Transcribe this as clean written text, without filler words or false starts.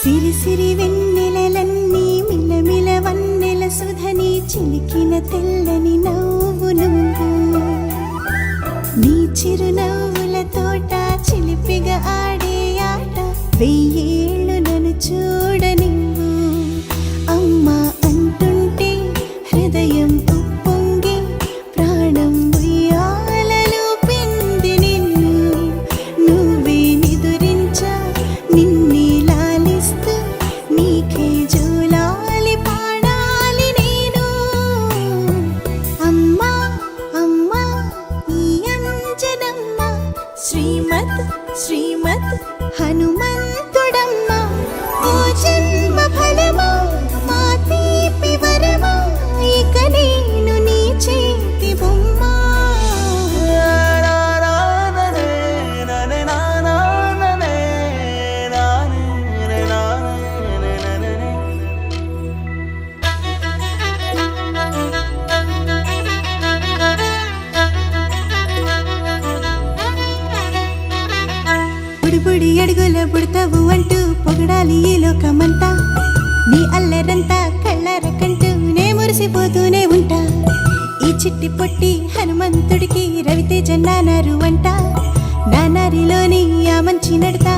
సిరి సిరి వెన్నెలలన్నీ మిలమిల వన్నెల సుధని చిలికిన తెల్లని నవ్వు నువ్వు నీ చిరునవ్వుల తోట చిలిపిగా ఆడే ఆట వెయ్యేళ్ళు నన్ను చూడనివ్వు అమ్మా అంటుంటే హృదయం ఉప్పొంగి ప్రాణం ఉయ్యాలలో పిండి నిన్ను నువ్వే నిదురించా నిన్నే లాలిస్తూ నీకే జోలాలి పాడాలి నేను అమ్మా అమ్మా ఈ అంజనమ్మ శ్రీమత్ శ్రీమత్ హనుమంతుడమ్మ ఓ జన్మ ఫలమా మా తీపి వరమా ఇక నేను నీ చేతి బొమ్మ బుడి అడుగుల పుడతావు అంటూ పొగడాలి ఈ లోకమంతా నీ అల్లరంతా కళ్ళారకంటూ నే మురిసిపోతూనే ఉంటా ఈ చిట్టి పొట్టి హనుమంతుడికి రవితేజ నానారు అంట నానారిలోని ఆ మంచి నడతా